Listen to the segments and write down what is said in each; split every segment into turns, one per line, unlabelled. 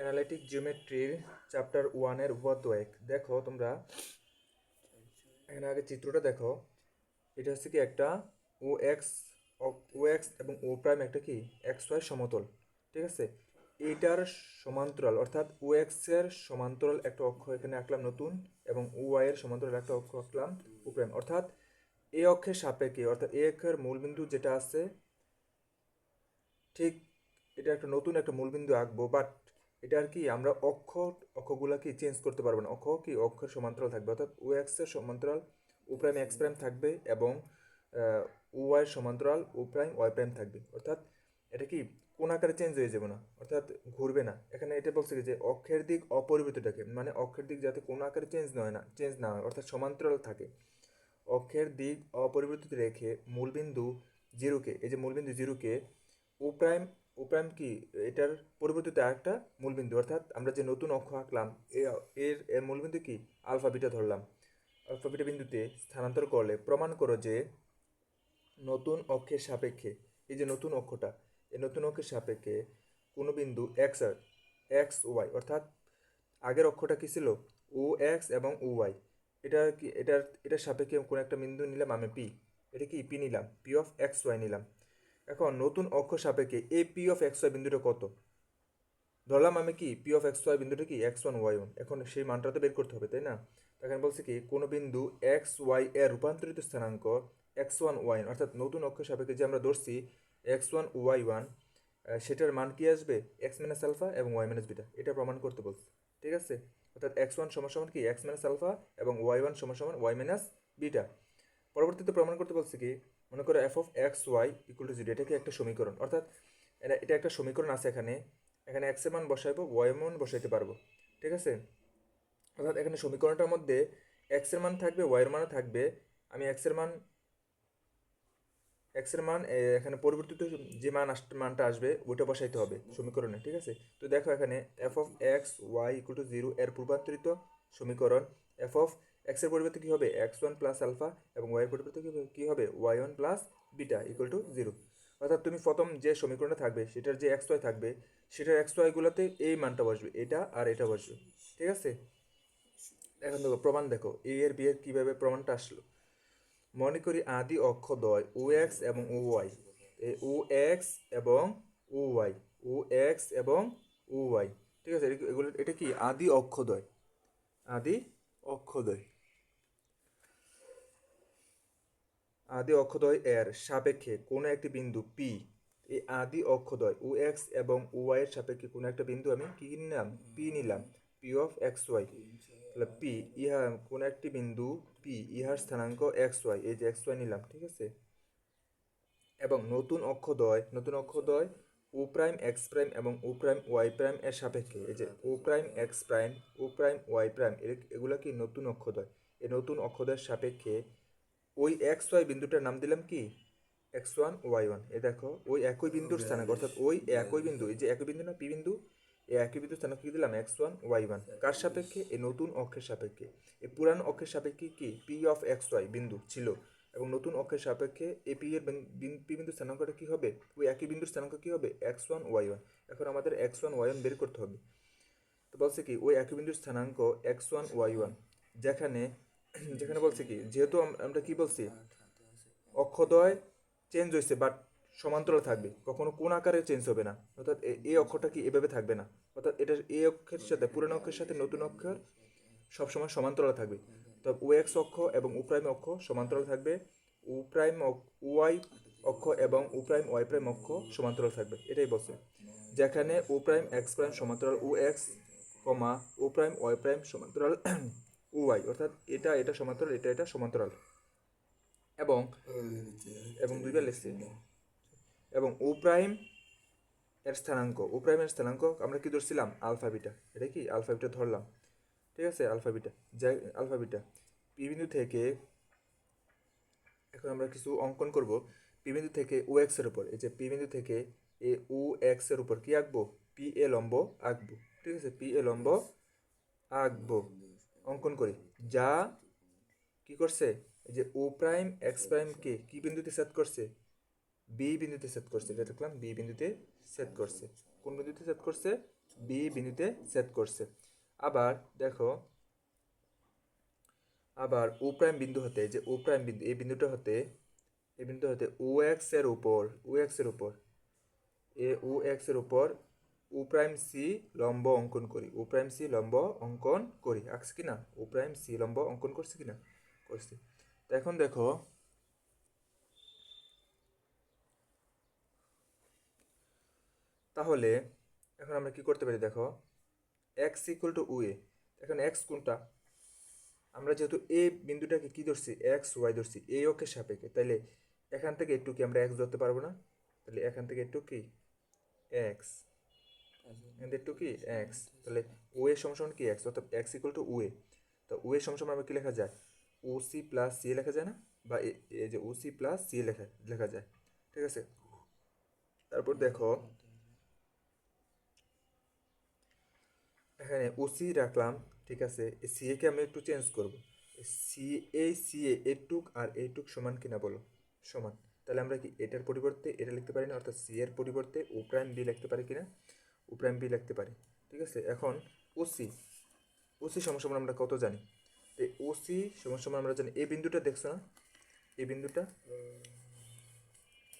Analytic জিওমেট্রির chapter 1-এর উপপাদ্য 1 দেখো তোমরা এখানে আগে চিত্রটা দেখো। এটা হচ্ছে কি একটা ও এক্স এবং ও প্রাইম একটা কি এক্স ওয়াই সমতল, ঠিক আছে। এইটার সমান্তরাল অর্থাৎ ও এর সমান্তরাল একটা অক্ষ এখানে আঁকলাম নতুন, এবং ও ওয়াই এর সমান্তরাল একটা অক্ষ আঁকলাম ও প্রাইম, অর্থাৎ এ অক্ষের সাপেক্ষে অর্থাৎ এ অক্ষের মূলবিন্দু যেটা আছে ঠিক এটা একটা নতুন একটা মূলবিন্দু আঁকবো, বাট এটা আর কি আমরা অক্ষগুলা কি চেঞ্জ করতে পারবো না। অক্ষের সমান্তরাল থাকবে, অর্থাৎ ও এক্স এর সমান্তরাল ও প্রাইম এক্স প্রাইম থাকবে, এবং ও ওয়াই এর সমান্তরাল ও প্রাইম ওয়াই প্রাইম থাকবে। অর্থাৎ এটা কি কোন আকারে চেঞ্জ হয়ে যাবে না, অর্থাৎ ঘুরবে না। এখানে এটা বলছে কি যে অক্ষের দিক অপরিবর্তিত থাকে, মানে অক্ষের দিক যাতে কোনো আকারে চেঞ্জ না হয়, অর্থাৎ সমান্তরাল থাকে। অক্ষের দিক অপরিবর্তিত রেখে মূলবিন্দু জিরোকে, এই যে মূলবিন্দু জিরোকে ও প্রাইম কি এটার পরিবর্তিত আরেকটা মূলবিন্দু, অর্থাৎ আমরা যে নতুন অক্ষ আঁকলাম এর এর মূলবিন্দু কি আলফা বিটা ধরলাম। আলফা বিটা বিন্দুতে স্থানান্তর করলে প্রমাণ করো যে নতুন অক্ষের সাপেক্ষে, এই যে নতুন অক্ষটা, এই নতুন অক্ষের সাপেক্ষে কোনো বিন্দু এক্স ওয়াই, অর্থাৎ আগের অক্ষটা কি ছিল ও এক্স এবং ও ওয়াই, এটার সাপেক্ষে কোনো একটা বিন্দু নিলাম আমি পি, এটা কি পি নিলাম, পি অফ এক্স ওয়াই নিলাম। এখন নতুন অক্ষ সাপেক্ষে এই পি অফ এক্স ওয়াই বিন্দুটা কত ধরলাম আমি, কি পি অফ এক্স ওয়াই বিন্দুটা কি এক্স ওয়ান ওয়াই ওয়ান। এখন সেই মানটা তো বের করতে হবে, তাই না? এখানে বলছে কি কোনো বিন্দু এক্স ওয়াই এর রূপান্তরিত স্থানাঙ্ক এক্স ওয়ান ওয়াই, অর্থাৎ নতুন অক্ষ সাপেক্ষে যে আমরা ধরছি এক্স ওয়ান ওয়াই ওয়ান, সেটার মান কি আসবে এক্স মাইনাস আলফা এবং ওয়াই মাইনাস বিটা, এটা প্রমাণ করতে বলছে, ঠিক আছে। অর্থাৎ এক্স ওয়ান সমান সমান কি এক্স মাইনাস আলফা এবং ওয়াই ওয়ান সমান সমান ওয়াই মাইনাস বিটা। পরবর্তীতে প্রমাণ করতে বলছে কি, মনে করো F of X Y equal to zero, এটা কি একটা সমীকরণ, অর্থাৎ এটা একটা সমীকরণ আছে। এখানে এখানে এক্স এর মান বসাইবো, ওয়াই এর মান বসাইতে পারবো, ঠিক আছে। অর্থাৎ এখানে সমীকরণটার মধ্যে এক্স এর মান থাকবে, ওয়াই এর মানও থাকবে। আমি এক্স এর মান এখানে পরিবর্তিত যে মানটা আসবে ওটা বসাইতে হবে সমীকরণে, ঠিক আছে। তো দেখো এখানে F of X Y equal to zero এর পূর্বান্তরিত সমীকরণ, এফ অফ এক্স এর পরিবর্তে কি হবে এক্স ওয়ান প্লাস আলফা, এবং ওয়াই এর পরিবর্তে কি হবে Y one plus beta equal to zero. অর্থাৎ তুমি প্রথম যে সমীকরণটা থাকবে সেটার যে এক্স ওয়াই থাকবে, সেটার এক্স ওয়াইগুলোতে এই মানটা বসবে, এটা আর এটা বসবে, ঠিক আছে। এখন দেখো প্রমাণ, দেখো এ এর বি এর কীভাবে প্রমাণটা আসলো। মনে করি আদি অক্ষদ্বয় ও এক্স এবং ও ওয়াই, ও এক্স এবং ও ওয়াই, ও এক্স এবং ও ওয়াই, ঠিক আছে। এগুলো এটা কি আদি অক্ষদ্বয়, আদি অক্ষদ্বয় আদি অক্ষদ্বয় এর সাপেক্ষে কোনো একটি বিন্দু পি, এই আদি অক্ষদ্বয় ও এক্স এবং ও ওয়াই এর সাপেক্ষে কোনো একটা বিন্দু আমি কি নিলাম পি নিলাম, পি অফ এক্স ওয়াই। তাহলে পি ইহা কোনো একটি বিন্দু পি ইহার স্থানাঙ্ক এক্স ওয়াই, এই যে এক্স ওয়াই নিলাম, ঠিক আছে। এবং নতুন অক্ষদ্বয় ও প্রাইম এক্স প্রাইম এবং ও প্রাইম ওয়াই প্রাইম এর সাপেক্ষে, এই যে ও প্রাইম এক্স প্রাইম ও প্রাইম ওয়াই প্রাইম, এগুলো কি নতুন অক্ষদ্বয়। এই নতুন অক্ষদ্বয়ের সাপেক্ষে ওই এক্স ওয়াই বিন্দুটার নাম দিলাম কি এক্স ওয়ান ওয়াই ওয়ান। এ দেখো ওই একই বিন্দুর স্থানাঙ্ক, অর্থাৎ ওই একই বিন্দু, এই যে একই বিন্দু না পি বিন্দু, এই একই বিন্দুর স্থানাঙ্ক কি দিলাম এক্স ওয়ান ওয়াই ওয়ান। কার সাপেক্ষে এই নতুন অক্ষের সাপেক্ষে। এই পুরানো অক্ষের সাপেক্ষে কি পি অফ এক্স ওয়াই বিন্দু ছিল, এবং নতুন অক্ষের সাপেক্ষে এই পি এর পি বিন্দুর স্থানাঙ্কটা কি হবে, ওই একই বিন্দুর স্থানাঙ্ক কি হবে এক্স ওয়ান ওয়াই ওয়ান। এখন আমাদের এক্স ওয়ান ওয়াই ওয়ান বের করতে হবে। তো বলছে কি ওই একই বিন্দুর স্থানাঙ্ক এক্স ওয়ান ওয়াই ওয়ান, যেখানে যেখানে বলছে কি যেহেতু আমরা কি বলছি অক্ষদ্বয় চেঞ্জ হয়েছে, বাট সমান্তরাল থাকবে, কখনো কোন আকারে চেঞ্জ হবে না। অর্থাৎ এই অক্ষরটা কি এভাবে থাকবে না, অর্থাৎ এটা এই অক্ষের সাথে পুরানো অক্ষের সাথে নতুন অক্ষর সবসময় সমান্তরাল থাকবে। তো ও এক্স অক্ষ এবং ও প্রাইম অক্ষ সমান্তরাল থাকবে, ও প্রাইম ওয়াই অক্ষ এবং ও প্রাইম ওয়াই প্রাইম অক্ষ সমান্তরাল থাকবে, এটাই বলছে। যেখানে ও প্রাইম এক্স প্রাইম সমান্তরাল ও এক্স, কমা ও প্রাইম ওয়াই প্রাইম সমান্তরাল ও ওয়াই, অর্থাৎ এটা সমান্তরাল, এটা সমান্তরাল, এবং দুইবার লিখছি। এবং ও প্রাইম ও প্রাইমের স্থানাঙ্ক আমরা কি ধরছিলাম আলফা বিটা, এটা কি আলফা বিটা ধরলাম, ঠিক আছে। আলফা বিটা পি বিন্দু থেকে, এখন আমরা কিছু অঙ্কন করব। পি বিন্দু থেকে ও এক্স এর উপর, এই যে পি বিন্দু থেকে এ ও এক্স এর উপর কি আঁকবো পি এ লম্ব আঁকবো, ঠিক আছে। পি এ লম্ব আঁকবো, অঙ্কন করি, যা কি করছে এই যে ও প্রাইম এক্স প্রাইম কে কি বিন্দুতে সেট করছে বি বিন্দুতে সেট করছে, এটা দেখলাম বি বিন্দুতে সেট করছে, কোন বিন্দুতে ছেদ করছে? বি বিন্দুতে ছেদ করছে। আবার দেখো, আবার ও প্রাইম বিন্দু হতে, যে ও প্রাইম বিন্দু, এই বিন্দুটা হতে, এই বিন্দু হতে ও এক্স এর উপর, ও এক্স এর উপর, ও এক্স এর উপর ও প্রাইম সি লম্ব অঙ্কন করি, ও প্রাইম সি লম্ব অঙ্কন করি। আঁকছি কিনা? ও প্রাইম সি লম্ব অঙ্কন করছি কিনা? করছি। তো এখন দেখো, তাহলে এখন আমরা কি করতে পারি দেখো, এক্স ইকুয়াল টু ও এ। এখন এক্স কোনটা? আমরা যেহেতু এ বিন্দুটাকে কি ধরছি, এক্স ওয়াই ধরছি, এই অক্ষের সাপেক্ষে, তাইলে এখান থেকে একটু কি আমরা এক্স ধরতে পারবো না? তাহলে এখান থেকে একটু কি এক্স, এখান থেকে একটু কি এক্স, তাহলে ও এর সমান কি এক্স, অর্থাৎ এক্স ইকুয়াল টু ও এ। তো ও এর সমান আমরা কি লেখা যায়? ও সি প্লাস সি লেখা যায় না? বা এই যে ও সি প্লাস সি লেখা লেখা যায়, ঠিক আছে। তারপর দেখো, এখানে ও সি রাখলাম, ঠিক আছে। সি এ কে আমি একটু চেঞ্জ করব। সি, এই সি এ এটুক আর এইটুক সমান কিনা বলো? সমান। তাহলে আমরা কি এটার পরিবর্তে এটা লিখতে পারি না? অর্থাৎ সি এর পরিবর্তে ও প্রাইম বি লিখতে পারি কিনা? ও প্রাইম বি লিখতে পারি, ঠিক আছে। এখন ওসি, ওসি সমান সমান আমরা কত জানি? তো ওসি সমান সমান আমরা জানি, এই বিন্দুটা দেখছো না, এই বিন্দুটা,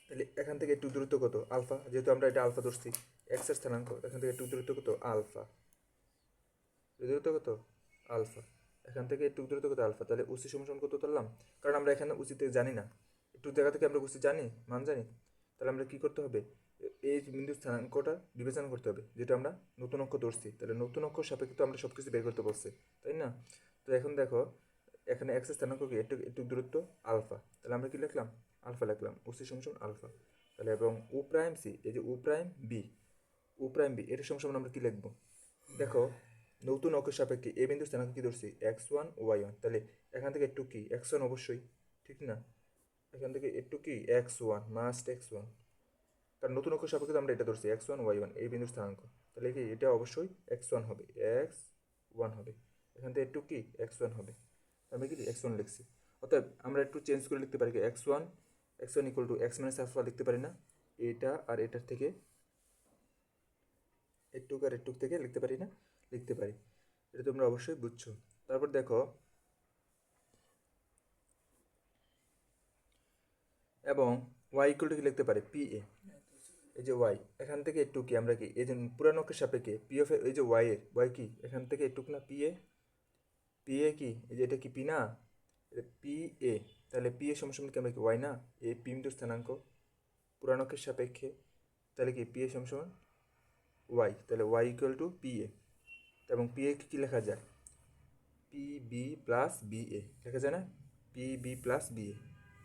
তাহলে এখান থেকে একটু দূরত্ব কত? আলফা, যেহেতু আমরা এটা আলফা ধরছি, এক্স এর স্থানাঙ্ক, এখান থেকে একটু দূরত্ব কত? আলফা। দূরত্ব কত? আলফা। এখান থেকে একটু দূরত্ব কত? আলফা। তাহলে ওসি সমান সমান কত ধরলাম? কারণ আমরা এখানে ওসিতে জানি না, একটু জায়গা থেকে আমরা ওসি জানি, মান জানি। তাহলে আমরা কি করতে হবে? এই বিন্দুর স্থানাঙ্কটা বিবেচনা করতে হবে, যেটা আমরা নতুন অক্ষ ধরছি। তাহলে নতুন অক্ষ সাপেক্ষে তো আমরা সব কিছু বের করতে বলছি, তাই না? তো এখন দেখো, এখানে এক্স এর স্থানাঙ্ক কি? একটু একটু দূরত্ব আলফা। তাহলে আমরা কি লিখলাম? আলফা লিখলাম। ওসি সমান সমান আলফা। তাহলে এবং ও প্রাইম সি, এই যে ও প্রাইম বি, ও প্রাইম বি, এটা সমান সমান আমরা কি লিখবো দেখো, নতুন অক্ষের সাপেক্ষে এ বিন্দুর স্থানাঙ্ক কি ধরছি? X one Y one. তাহলে এখান থেকে একটু কি এক্স ওয়ান অবশ্যই, ঠিক না? এখান থেকে একটু কি X one, must x one, কারণ নতুন অক্ষর সাপেক্ষে তো আমরা এটা ধরছি এক্স ওয়ান ওয়াই ওয়ান, এই বিন্দুর স্থানাঙ্ক। তাহলে কি এটা অবশ্যই এক্স ওয়ান হবে, এক্স ওয়ান হবে। এখান থেকে একটু কি এক্স ওয়ান হবে, আমি কি এক্স ওয়ান লিখছি। অর্থাৎ আমরা একটু চেঞ্জ করে লিখতে পারি কি X one equal to X minus alpha লিখতে পারি না? এটা আর এটার থেকে, একটুক আর একটুক থেকে লিখতে পারি না? লিখতে পারি। এটা তোমরা অবশ্যই বুঝছো। তারপর দেখো, এবং ওয়াই ইকুয়াল টু কি লিখতে পারি? P A. এই যে ওয়াই, এখান থেকে একটু কি আমরা কি এই যে পুরানো অক্ষের সাপেক্ষে পি অফ, এই যে ওয়াই এর ওয়াই কি এখান থেকে একটু না পি এ, পি এ কি এই যে এটা কি পি না? P A. তাহলে পি এ সমান সমান কি আমরা কি ওয়াই না? এই পি বিন্দুর স্থানাঙ্ক পুরানো অক্ষের সাপেক্ষে, তাহলে কি পি এ সমান সমান ওয়াই। তাহলে Y equal to P A, এবং পি এ কি লেখা যায়? P B plus B A লেখা যায় না? P B plus B A,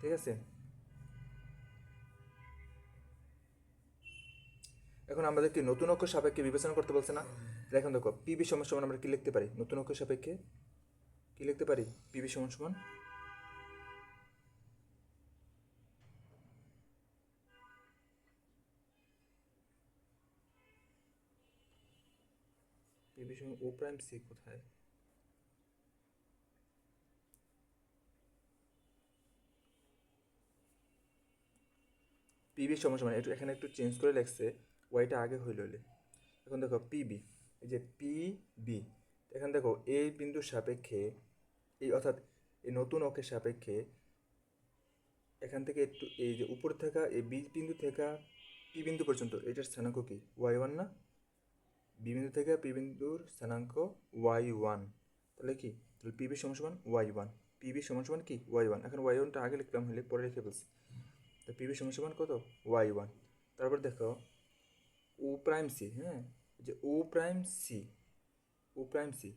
ঠিক আছে। এখন আমাদের কি নতুন অক্ষর সাপেক্ষে বিবেচনা করতে বলছে না? এখন দেখো, পিবি সমান সমান আমরা কি লিখতে পারি নতুন অক্ষর সাপেক্ষে? কি লিখতে পারি? পিবি সমান সমান, পিবি সমান ও প্রাইম সি কোথায়? পিবি সমান সমান একটু এখানে একটু চেঞ্জ করে লেখছে, ওয়াইটা আগে হইল হইলে। এখন দেখো পিবি, এই যে পিবি, এখন দেখো এই বিন্দুর সাপেক্ষে, এই অর্থাৎ এই নতুন অক্ষের সাপেক্ষে এখান থেকে একটু এই যে উপর থেকে এই বি বিন্দু থেকে পি বিন্দু পর্যন্ত এটার স্থানাঙ্ক কি? ওয়াই ওয়ান না? বি বিন্দু থেকে পি বিন্দুর স্থানাঙ্ক ওয়াই ওয়ান। তাহলে কি? তাহলে পিবি সমান সমান ওয়াই ওয়ান। পিবি সমান সমান কি? Y one. এখন ওয়াই ওয়ানটা আগে লিখলাম, হলে পরে লিখে ফেলছি। তো পিবি সমান সমান কত? Y one. তারপর দেখো ও প্রাইম সি, হ্যাঁ, যে O prime C, O prime C,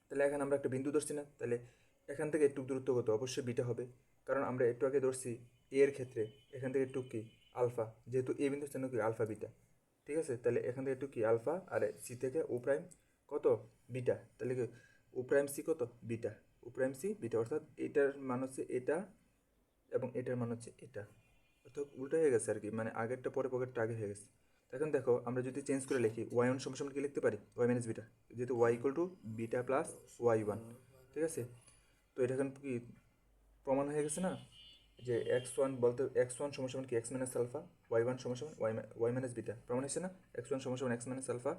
তাহলে এখানে আমরা একটা বিন্দু ধরছি না? তাহলে এখান থেকে একটু দূরত্ব কত? অবশ্যই বিটা হবে, কারণ আমরা একটু আগে ধরছি এ এর ক্ষেত্রে এখান থেকে একটু কি আলফা, যেহেতু এ বিন্দুর স্থানে কি আলফা বিটা, ঠিক আছে। তাহলে এখান থেকে একটু কি আলফা, আর সি থেকে ও প্রাইম কত? বিটা। তাহলে কি ও প্রাইম সি কত? বিটা। ও প্রাইম সি বিটা, অর্থাৎ এটার মান হচ্ছে এটা এবং এটার মান হচ্ছে এটা, অর্থাৎ উল্টো হয়ে গেছে আর কি, মানে আগেরটা পরে পকেটটা আগে হয়ে গেছে। এখন দেখো আমরা যদি চেঞ্জ করে লিখি ওয়াই ওয়ান সমান সমান কি লিখতে পারি? ওয়াই মাইনাস বিটা, যেহেতু Y equal to beta plus Y one, ঠিক আছে। তো এটা এখন কি প্রমাণ হয়ে গেছে না, যে এক্স ওয়ান বলতে এক্স ওয়ান সমান সমান কি X minus alpha, Y one সমান সমান ওয়াই মাইনাস বিটা, প্রমাণ হয়েছে না? এক্স ওয়ান সমান সমান X minus alpha,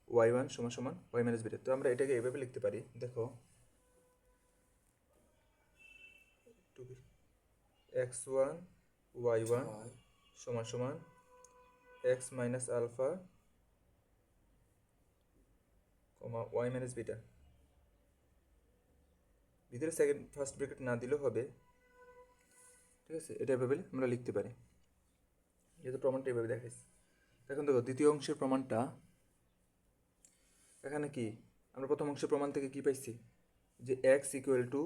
Y one সমান সমান ওয়াই মাইনাস বিটা। তো আমরা এটাকে এভাবে লিখতে পারি, দেখো এক্স ওয়ান ওয়াই ওয়ান সমান সমান X minus alpha comma Y minus beta. ভিতরে ফার্স্ট ব্র্যাকেট না দিলেও হবে, ঠিক আছে? এটা এভাবে আমরা লিখতে পারি, যেহেতু প্রমাণটা এভাবে দেখাইছি। এখন দেখো দ্বিতীয় অংশের প্রমাণটা, এখানে কি আমরা প্রথম অংশের প্রমাণ থেকে কি পাইছি, যে X equal to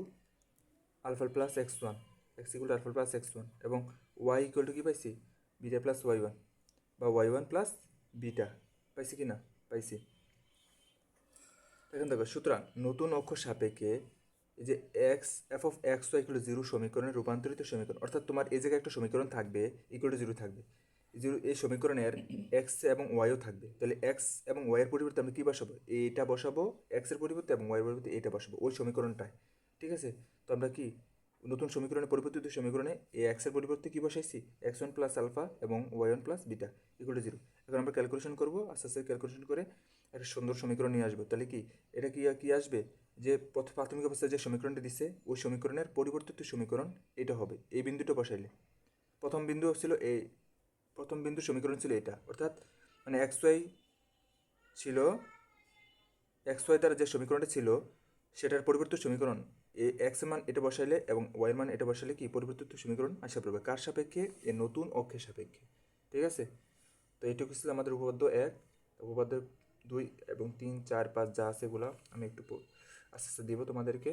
alpha plus X one, X equal to alpha plus X one, এবং ওয়াই ইকুয়াল টু কি পাইছি, বিটা প্লাস ওয়াই ওয়ান, বা ওয়াই ওয়ান প্লাস বিটা, পাইছি কি না? পাইছি। এখন দেখো, সুতরাং নতুন অক্ষ সাপেক্ষে এই যে X F of X Y equal to zero সমীকরণের রূপান্তরিত সমীকরণ, অর্থাৎ তোমার এই জায়গায় একটা সমীকরণ থাকবে ইকুয়াল টু জিরো থাকবে, জিরো এই সমীকরণের এক্স এবং ওয়াইও থাকবে। তাহলে এক্স এবং ওয়াইয়ের পরিবর্তে আমরা কী বসাবো, এটা বসাবো এক্সের পরিবর্তে, এবং ওয়াইয়ের পরিবর্তে এটা বসাবো ওই সমীকরণটায়, ঠিক আছে? তো আমরা কি নতুন সমীকরণে পরিবর্তিত সমীকরণে এই এক্সের পরিবর্তে কী বসাইছি, এক্স ওয়ান প্লাস আলফা এবং Y one plus beta equal to zero. এখন আমরা ক্যালকুলেশন করবো, আস্তে আস্তে ক্যালকুলেশন করে একটা সুন্দর সমীকরণ নিয়ে আসবো। তাহলে কি এটা কি আসবে, যে প্রাথমিক অবস্থায় যে সমীকরণটা দিছে ওই সমীকরণের পরিবর্তিত সমীকরণ এটা হবে, এই বিন্দুটা বসাইলে। প্রথম বিন্দু ছিল এই, প্রথম বিন্দু সমীকরণ ছিল এটা, অর্থাৎ মানে এক্স ওয়াই ছিল, এক্স ওয়াই দ্বারা যে সমীকরণটা ছিল সেটার পরিবর্তিত সমীকরণ, এই এক্স এর মান এটা বসাইলে এবং ওয়াই এর মান এটা বসাইলে কি পরিবর্তিত সমীকরণ আসা পড়বে, কার সাপেক্ষে, এ নতুন অক্ষের সাপেক্ষে, ঠিক আছে? তো এইটুকু ছিল আমাদের উপপাদ্য 1। উপপাদ্য 2 এবং 3 4 5 যা আছে এগুলো আমি একটু আস্তে আস্তে দিব তোমাদেরকে,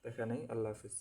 দেখা নেই। আল্লাহ হাফিজ।